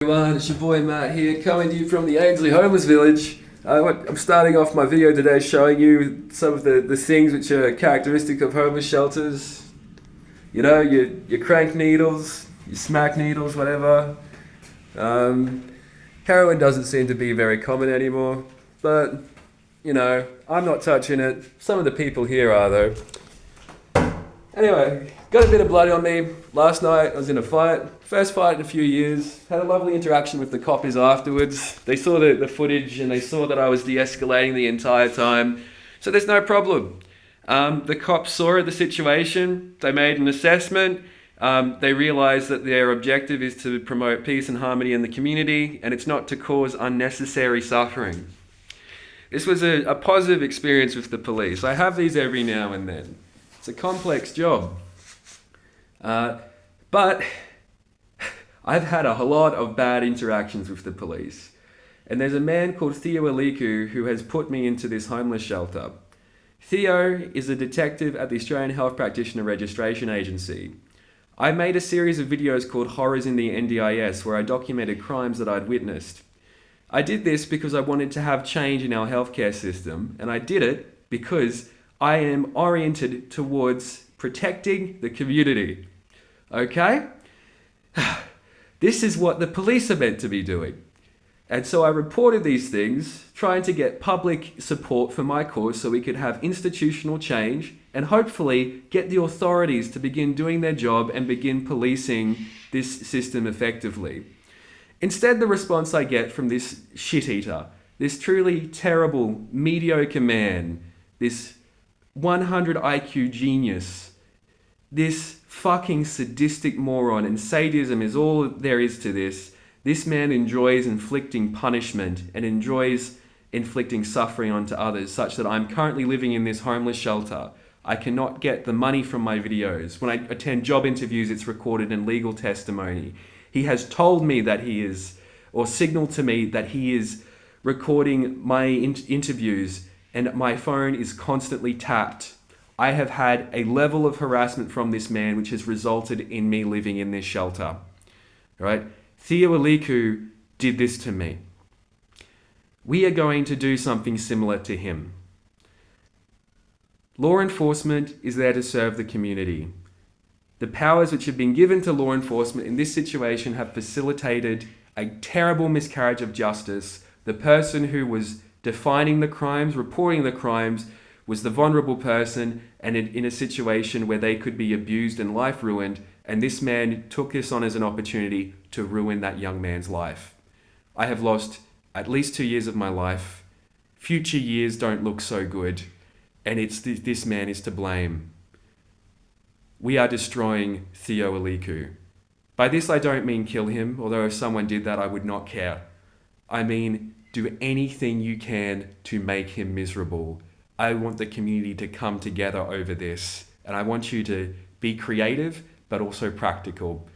Everyone, it's your boy Matt here, coming to you from the Ainsley Homeless Village. I'm starting off my video today showing you some of the things which are characteristic of homeless shelters. You know, your crank needles, your smack needles, whatever. Heroin doesn't seem to be very common anymore, but, you know, I'm not touching it. Some of the people here are, though. Anyway, got a bit of blood on me. Last night I was in a fight. First fight in a few years. Had a lovely interaction with the coppers afterwards. They saw the footage and they saw that I was de-escalating the entire time. So there's no problem. The cops saw the situation. They made an assessment. They realised that their objective is to promote peace and harmony in the community, and it's not to cause unnecessary suffering. This was a positive experience with the police. I have these every now and then. It's a complex job. But I've had a lot of bad interactions with the police. And there's a man called Theo who has put me into this homeless shelter. Theo is a detective at the Australian Health Practitioner Registration Agency. I made a series of videos called Horrors in the NDIS where I documented crimes that I'd witnessed. I did this because I wanted to have change in our healthcare system, and I did it because I am oriented towards protecting the community. Okay? This is what the police are meant to be doing. And so I reported these things, trying to get public support for my cause so we could have institutional change and hopefully get the authorities to begin doing their job and begin policing this system effectively. Instead, the response I get from this shit-eater, this truly terrible, mediocre man, this 100 IQ genius, this fucking sadistic moron, and sadism is all there is to this. This man enjoys inflicting punishment and enjoys inflicting suffering onto others, such that I'm currently living in this homeless shelter. I cannot get the money from my videos. When I attend job interviews, it's recorded in legal testimony. He has told me that he is, or signaled to me that he is recording my interviews, and my phone is constantly tapped. I have had a level of harassment from this man which has resulted in me living in this shelter. Right? Theo did this to me. We are going to do something similar to him. Law enforcement is there to serve the community. The powers which have been given to law enforcement in this situation have facilitated a terrible miscarriage of justice. The person who was defining the crimes, reporting the crimes, was the vulnerable person and in a situation where they could be abused and life ruined, and this man took this on as an opportunity to ruin that young man's life. I have lost at least 2 years of my life. Future years don't look so good, and this man is to blame. We are destroying Theo. By this I don't mean kill him, although if someone did that I would not care. I mean do anything you can to make him miserable. I want the community to come together over this, and I want you to be creative but also practical.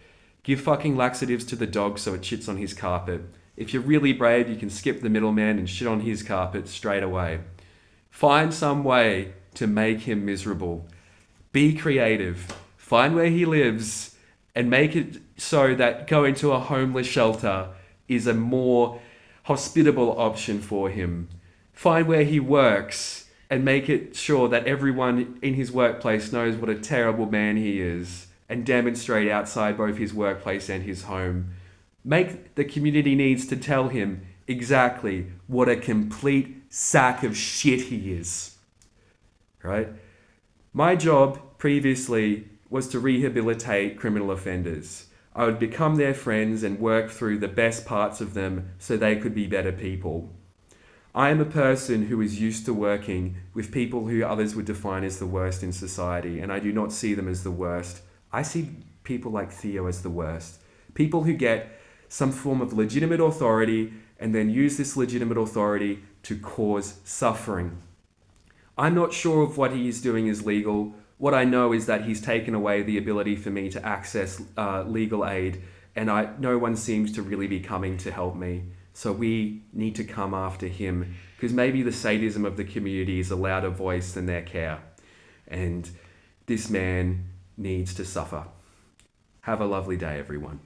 Give fucking laxatives to the dog so it shits on his carpet. If you're really brave, you can skip the middleman and shit on his carpet straight away. Find some way to make him miserable. Be creative. Find where he lives and make it so that going to a homeless shelter is a more hospitable option for him. Find where he works and make it sure that everyone in his workplace knows what a terrible man he is, and demonstrate outside both his workplace and his home. Make the community needs to tell him exactly what a complete sack of shit he is. Right? My job previously was to rehabilitate criminal offenders. I would become their friends and work through the best parts of them so they could be better people. I am a person who is used to working with people who others would define as the worst in society, and I do not see them as the worst. I see people like Theo as the worst. People who get some form of legitimate authority and then use this legitimate authority to cause suffering. I'm not sure if what he is doing is legal. What I know is that he's taken away the ability for me to access legal aid, and no one seems to really be coming to help me. So we need to come after him, because maybe the sadism of the community is a louder voice than their care. And this man needs to suffer. Have a lovely day, everyone.